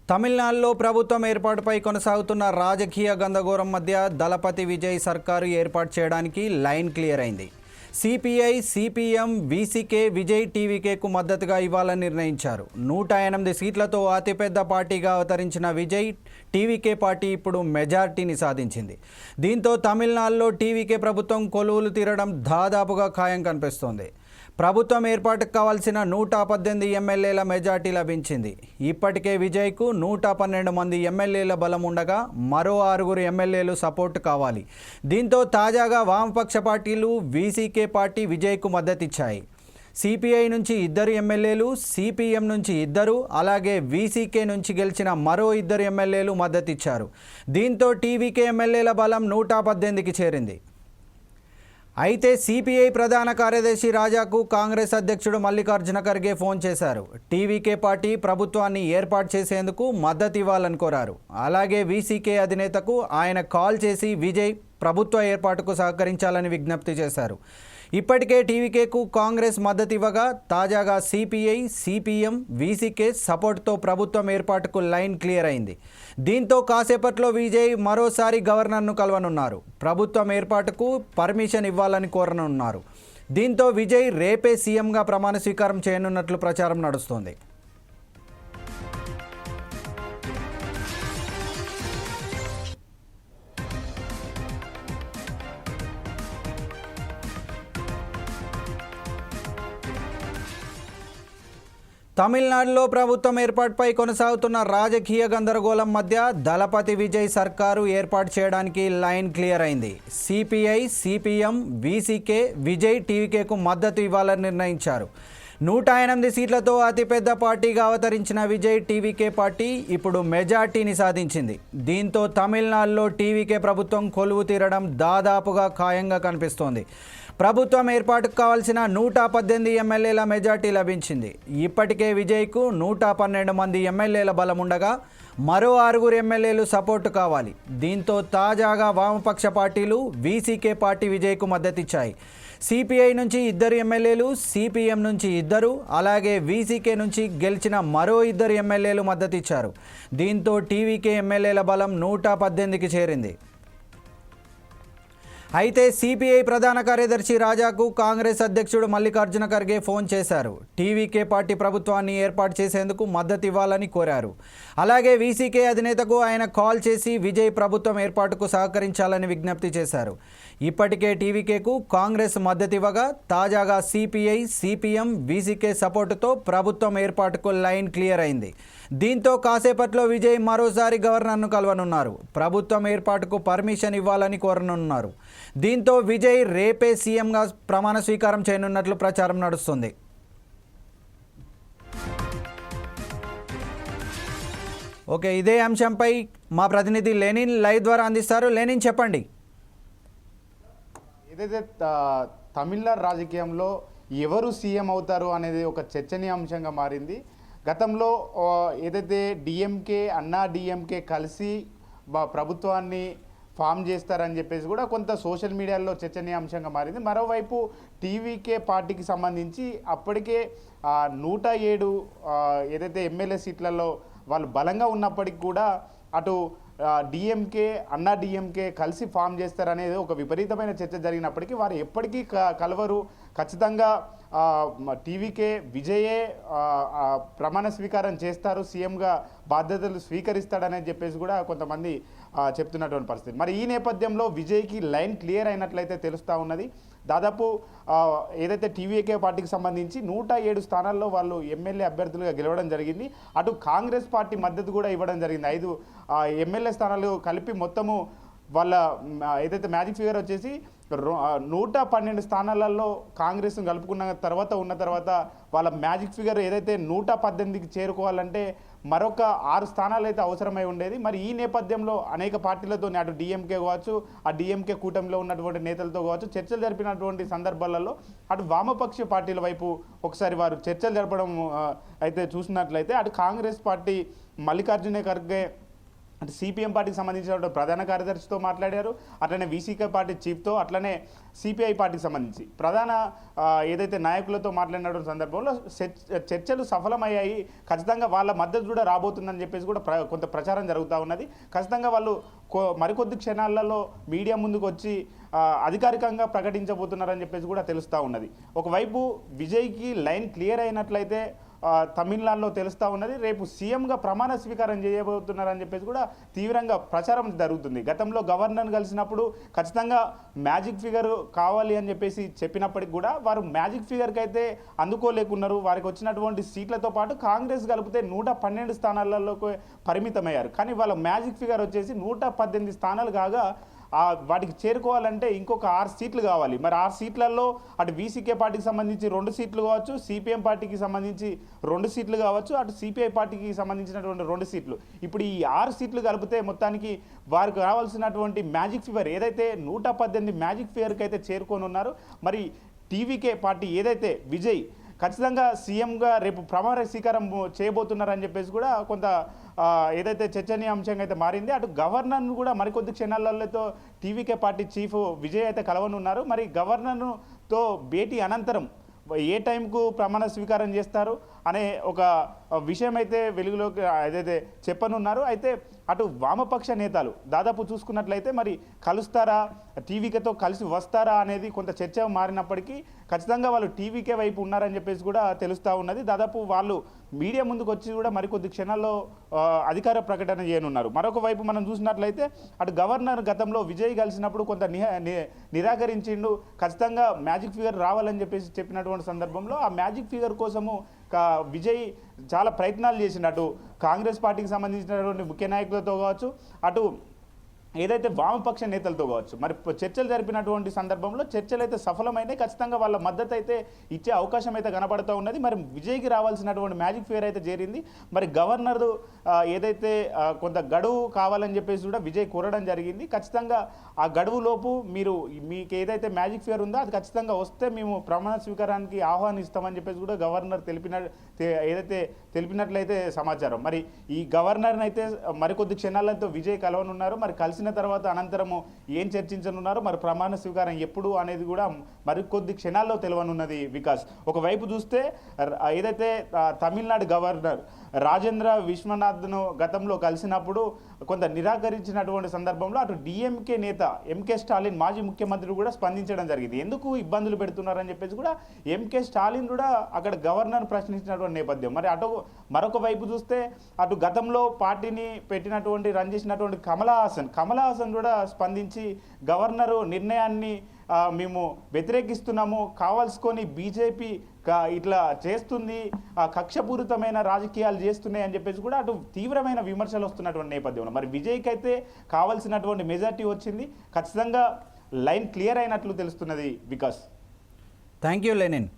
తమిళనాడులో ప్రభుత్వం ఏర్పాటుపై కొనసాగుతున్న రాజకీయ గందరగోళం మధ్య దళపతి విజయ్ సర్కారు ఏర్పాటు చేయడానికి లైన్ క్లియర్ అయింది. సిపిఐ, సిపిఎం, వీసీకే విజయ్ టీవీకేకు మద్దతుగా ఇవ్వాలని నిర్ణయించారు. 108 సీట్లతో అతిపెద్ద పార్టీగా అవతరించిన విజయ్ టీవీకే పార్టీ ఇప్పుడు మెజార్టీని సాధించింది. దీంతో తమిళనాడులో టీవీకే ప్రభుత్వం కొలువులు తీరడం దాదాపుగా ఖాయం కనిపిస్తోంది. ప్రభుత్వం ఏర్పాటుకు కావాల్సిన 118 ఎమ్మెల్యేల మెజార్టీ లభించింది. ఇప్పటికే విజయ్కు 112 మంది ఎమ్మెల్యేల బలం ఉండగా మరో 6 ఎమ్మెల్యేలు సపోర్టు కావాలి. దీంతో తాజాగా వామపక్ష పార్టీలు వీసీకే పార్టీ విజయ్కు మద్దతిచ్చాయి. సిపిఐ నుంచి 2 ఎమ్మెల్యేలు, సిపిఎం నుంచి 2, అలాగే వీసీకే నుంచి గెలిచిన మరో 2 ఎమ్మెల్యేలు మద్దతిచ్చారు. దీంతో టీవీకే ఎమ్మెల్యేల బలం 118కి చేరింది. అయితే సిపిఐ ప్రధాన కార్యదర్శి రాజాకు కాంగ్రెస్ అధ్యక్షుడు మల్లికార్జున ఖర్గే ఫోన్ చేశారు. టీవీకే పార్టీ ప్రభుత్వాన్ని ఏర్పాటు చేసేందుకు మద్దతు ఇవ్వాలని కోరారు. అలాగే వీసీకే అధినేతకు ఆయన కాల్ చేసి విజయ్ ప్రభుత్వ ఏర్పాటుకు సహకరించాలని విజ్ఞప్తి చేశారు. ఇప్పటికే టీవీకేకు కాంగ్రెస్ మద్దతు ఇవ్వగా తాజాగా సిపిఐ, సిపిఎం, వీసీకే సపోర్టుతో ప్రభుత్వం ఏర్పాటుకు లైన్ క్లియర్ అయింది. దీంతో కాసేపట్లో విజయ్ మరోసారి గవర్నర్ను కలవనున్నారు. ప్రభుత్వం ఏర్పాటుకు పర్మిషన్ ఇవ్వాలని కోరనున్నారు. దీంతో విజయ్ రేపే సీఎంగా ప్రమాణ స్వీకారం చేయనున్నట్లు ప్రచారం నడుస్తోంది. తమిళనాడులో ప్రభుత్వం ఏర్పాటుపై కొనసాగుతున్న రాజకీయ గందరగోళం మధ్య దళపతి విజయ్ సర్కారు ఏర్పాటు చేయడానికి లైన్ క్లియర్ అయింది. సిపిఐ, సిపిఎం, వీసీకే విజయ్ టీవీకేకు మద్దతు ఇవ్వాలని నిర్ణయించారు. 108 సీట్లతో అతిపెద్ద పార్టీగా అవతరించిన విజయ్ టీవీకే పార్టీ ఇప్పుడు మెజార్టీని సాధించింది. దీంతో తమిళనాడులో టీవీకే ప్రభుత్వం కొలువు తీరడం దాదాపుగా ఖాయంగా కనిపిస్తోంది. ప్రభుత్వం ఏర్పాటుకు కావాల్సిన 118 ఎమ్మెల్యేల మెజార్టీ లభించింది. ఇప్పటికే విజయ్కు 112 మంది ఎమ్మెల్యేల బలం ఉండగా మరో 6 ఎమ్మెల్యేలు సపోర్టు కావాలి. దీంతో తాజాగా వామపక్ష పార్టీలు వీసీకే పార్టీ విజయ్కు మద్దతిచ్చాయి. సిపిఐ నుంచి 2 ఎమ్మెల్యేలు, సిపిఎం నుంచి 2, అలాగే వీసీకే నుంచి గెలిచిన మరో 2 ఎమ్మెల్యేలు మద్దతిచ్చారు. దీంతో టీవీకే ఎమ్మెల్యేల బలం 118కి చేరింది. అయితే సిపిఐ ప్రధాన కార్యదర్శి రాజాకు కాంగ్రెస్ అధ్యక్షుడు మల్లికార్జున ఖర్గే ఫోన్ చేశారు. టీవీకే పార్టీ ప్రభుత్వాన్ని ఏర్పాటు చేసేందుకు మద్దతు ఇవ్వాలని కోరారు. అలాగే వీసీకే అధినేతకు ఆయన కాల్ చేసి విజయ్ ప్రభుత్వం ఏర్పాటుకు సహకరించాలని విజ్ఞప్తి చేశారు. ఇప్పటికే టీవీకేకు కాంగ్రెస్ మద్దతు ఇవ్వగా తాజాగా సిపిఐ, సిపిఎం, వీసీకే సపోర్టుతో ప్రభుత్వం ఏర్పాటుకు లైన్ క్లియర్ అయింది. దీంతో కాసేపట్లో విజయ్ మరోసారి గవర్నర్ను కలవనున్నారు. ప్రభుత్వం ఏర్పాటుకు పర్మిషన్ ఇవ్వాలని కోరనున్నారు. దీంతో విజయ్ రేపే సీఎంగా ప్రమాణ స్వీకారం చేయనున్నట్లు ప్రచారం నడుస్తుంది. ఓకే, ఇదే అంశంపై మా ప్రతినిధి లెనిన్ లైవ్ ద్వారా అందిస్తారు. లెనిన్, చెప్పండి. ఏదైతే తమిళనాడు రాజకీయంలో ఎవరు సీఎం అవుతారు అనేది ఒక చర్చనీయాంశంగా మారింది. గతంలో ఏదైతే డిఎంకే, అన్నా డిఎంకే కలిసి ప్రభుత్వాన్ని ఫామ్ చేస్తారని చెప్పేసి కూడా కొంత సోషల్ మీడియాలో చర్చనీయాంశంగా మారింది. మరోవైపు టీవీకే పార్టీకి సంబంధించి అప్పటికే 107 ఏదైతే ఎమ్మెల్యే సీట్లలో వాళ్ళు బలంగా ఉన్నప్పటికీ కూడా అటు డిఎంకే, అన్నా డిఎంకే కలిసి ఫామ్ చేస్తారనేది ఒక విపరీతమైన చర్చ జరిగినప్పటికీ వారు ఎప్పటికీ కలవరు. ఖచ్చితంగా టీవీకే విజయే ప్రమాణ స్వీకారం చేస్తారు, సీఎంగా బాధ్యతలు స్వీకరిస్తాడని చెప్పేసి కూడా కొంతమంది చెప్తున్నటువంటి పరిస్థితి. మరి ఈ నేపథ్యంలో విజయ్కి లైన్ క్లియర్ అయినట్లయితే తెలుస్తూ ఉన్నది. దాదాపు ఏదైతే టీవీకే పార్టీకి సంబంధించి 107 స్థానాల్లో వాళ్ళు ఎమ్మెల్యే అభ్యర్థులుగా గెలవడం జరిగింది. అటు కాంగ్రెస్ పార్టీ మద్దతు కూడా ఇవ్వడం జరిగింది. 5 ఎమ్మెల్యే స్థానాలు కలిపి మొత్తము వాళ్ళ ఏదైతే మ్యాజిక్ ఫిగర్ వచ్చేసి 112 స్థానాలలో కాంగ్రెస్ను కలుపుకున్న తర్వాత వాళ్ళ మ్యాజిక్ ఫిగర్ ఏదైతే 118కి చేరుకోవాలంటే మరొక 6 స్థానాలు అయితే అవసరమై ఉండేది. మరి ఈ నేపథ్యంలో అనేక పార్టీలతో అటు డిఎంకే కావచ్చు, ఆ డిఎంకే కూటమిలో ఉన్నటువంటి నేతలతో కావచ్చు చర్చలు జరిపినటువంటి సందర్భాలలో అటు వామపక్ష పార్టీల వైపు ఒకసారి వారు చర్చలు జరపడం అయితే చూసినట్లయితే అటు కాంగ్రెస్ పార్టీ మల్లికార్జున ఖర్గే అంటే సిపిఎం పార్టీకి సంబంధించిన ప్రధాన కార్యదర్శితో మాట్లాడారు, అట్లనే వీసీకే పార్టీ చీఫ్తో, అట్లనే సిపిఐ పార్టీకి సంబంధించి ప్రధాన ఏదైతే నాయకులతో మాట్లాడినటువంటి సందర్భంలో చర్చలు సఫలమయ్యాయి, ఖచ్చితంగా వాళ్ళ మద్దతు కూడా రాబోతుందని చెప్పేసి కూడా కొంత ప్రచారం జరుగుతూ ఉన్నది. ఖచ్చితంగా వాళ్ళు మరికొద్ది క్షణాలలో మీడియా ముందుకు వచ్చి అధికారికంగా ప్రకటించబోతున్నారని చెప్పేసి కూడా తెలుస్తూ ఉన్నది. ఒకవైపు విజయ్కి లైన్ క్లియర్ అయినట్లయితే తమిళనాడులో తెలుస్తూ ఉన్నది, రేపు సీఎంగా ప్రమాణ స్వీకారం చేయబోతున్నారని చెప్పేసి కూడా తీవ్రంగా ప్రచారం జరుగుతుంది. గతంలో గవర్నర్ని కలిసినప్పుడు ఖచ్చితంగా మ్యాజిక్ ఫిగర్ కావాలి అని చెప్పేసి చెప్పినప్పటికి కూడా వారు మ్యాజిక్ ఫిగర్కి అయితే అందుకోలేకున్నారు. వారికి వచ్చినటువంటి సీట్లతో పాటు కాంగ్రెస్ కలిపితే 112 స్థానాలలోకి పరిమితమయ్యారు. కానీ వాళ్ళ మ్యాజిక్ ఫిగర్ వచ్చేసి 118 స్థానాలు కాగా వాటికి చేరుకోవాలంటే ఇంకొక 6 సీట్లు కావాలి. మరి 6 సీట్లలో అటు వీసీకే పార్టీకి సంబంధించి 2 సీట్లు కావచ్చు, సిపిఎం పార్టీకి సంబంధించి 2 సీట్లు కావచ్చు, అటు సిపిఐ పార్టీకి సంబంధించినటువంటి 2 సీట్లు. ఇప్పుడు ఈ 6 సీట్లు కలిపితే మొత్తానికి వారికి రావాల్సినటువంటి మ్యాజిక్ ఫిగర్ ఏదైతే 118 మ్యాజిక్ ఫిగర్కి అయితే చేరుకొని ఉన్నారు. మరి టీవీకే పార్టీ ఏదైతే విజయ్ ఖచ్చితంగా సీఎంగా రేపు ప్రమాణ స్వీకారం చేయబోతున్నారని చెప్పేసి కూడా కొంత ఏదైతే చర్చనీయాంశంగా అయితే మారింది. అటు గవర్నర్ను కూడా మరికొద్ది క్షణాలతో టీవీకే పార్టీ చీఫ్ విజయ్ అయితే కలవనున్నారు. మరి గవర్నర్తో భేటీ అనంతరం ఏ టైంకు ప్రమాణ స్వీకారం చేస్తారు అనే ఒక విషయం అయితే వెలుగులోకి ఏదైతే చెప్పనున్నారు. అయితే అటు వామపక్ష నేతలు దాదాపు చూసుకున్నట్లయితే మరి కలుస్తారా, టీవీకేతో కలిసి వస్తారా అనేది కొంత చర్చ మారినప్పటికీ ఖచ్చితంగా వాళ్ళు టీవీకే వైపు ఉన్నారని చెప్పేసి కూడా తెలుస్తూ ఉన్నది. దాదాపు వాళ్ళు మీడియా ముందుకు వచ్చి కూడా మరికొద్ది క్షణాల్లో అధికార ప్రకటన చేయనున్నారు. మరొక వైపు మనం చూసినట్లయితే అటు గవర్నర్ గతంలో విజయ్ కలిసినప్పుడు కొంత నిరాకరించిండు, ఖచ్చితంగా మ్యాజిక్ ఫిగర్ రావాలని చెప్పేసి చెప్పినటువంటి సందర్భంలో ఆ మ్యాజిక్ ఫిగర్ కోసము విజయ్ చాలా ప్రయత్నాలు చేసిండు. అటు కాంగ్రెస్ పార్టీకి సంబంధించినటువంటి ముఖ్య నాయకులతో కావచ్చు, అటు ఏదైతే వామపక్ష నేతలతో కావచ్చు, మరి చర్చలు జరిపినటువంటి సందర్భంలో చర్చలు అయితే సఫలమైనాయి. ఖచ్చితంగా వాళ్ళ మద్దతు అయితే ఇచ్చే అవకాశం అయితే కనబడుతూ ఉన్నది. మరి విజయ్కి రావాల్సినటువంటి మ్యాజిక్ ఫిగర్ అయితే చేరింది. మరి గవర్నర్ ఏదైతే కొంత గడువు కావాలని చెప్పేసి కూడా విజయ్ కోరడం జరిగింది. ఖచ్చితంగా ఆ గడువు లోపు మీకు ఏదైతే మ్యాజిక్ ఫిగర్ ఉందో అది ఖచ్చితంగా వస్తే మేము ప్రమాణ స్వీకారానికి ఆహ్వానిస్తామని చెప్పేసి కూడా గవర్నర్ తెలిపినట్లయితే సమాచారం. మరి ఈ గవర్నర్ని అయితే మరికొద్ది క్షణాలతో విజయ్ కలవనున్నారు. మరి కలిసిన తర్వాత అనంతరము ఏం చర్చించనున్నారు, మరి ప్రమాణ స్వీకారం ఎప్పుడు అనేది కూడా మరికొద్ది క్షణాల్లో తెలవనున్నది వికాస్. ఒకవైపు చూస్తే ఏదైతే తమిళనాడు గవర్నర్ రాజేంద్ర విశ్వనాథ్ను గతంలో కలిసినప్పుడు కొంత నిరాకరించినటువంటి సందర్భంలో అటు డిఎంకే నేత ఎంకే స్టాలిన్ మాజీ ముఖ్యమంత్రి కూడా స్పందించడం జరిగింది. ఎందుకు ఇబ్బందులు పెడుతున్నారని చెప్పేసి కూడా ఎంకే స్టాలిన్ కూడా అక్కడ గవర్నర్ ప్రశ్నించినటువంటి నేపథ్యం. మరి మరొక వైపు చూస్తే అటు గతంలో పార్టీని రన్ చేసినటువంటి కమల్ హాసన్ కూడా స్పందించి గవర్నరు నిర్ణయాన్ని మేము వ్యతిరేకిస్తున్నాము, కావాల్సుకొని బీజేపీ ఇట్లా చేస్తుంది, కక్షపూరితమైన రాజకీయాలు చేస్తున్నాయి అని చెప్పేసి కూడా అటు తీవ్రమైన విమర్శలు వస్తున్నటువంటి నేపథ్యంలో మరి విజయ్కి అయితే కావాల్సినటువంటి మెజార్టీ వచ్చింది. ఖచ్చితంగా లైన్ క్లియర్ అయినట్లు తెలుస్తున్నది వికాస్. Thank you Lenin.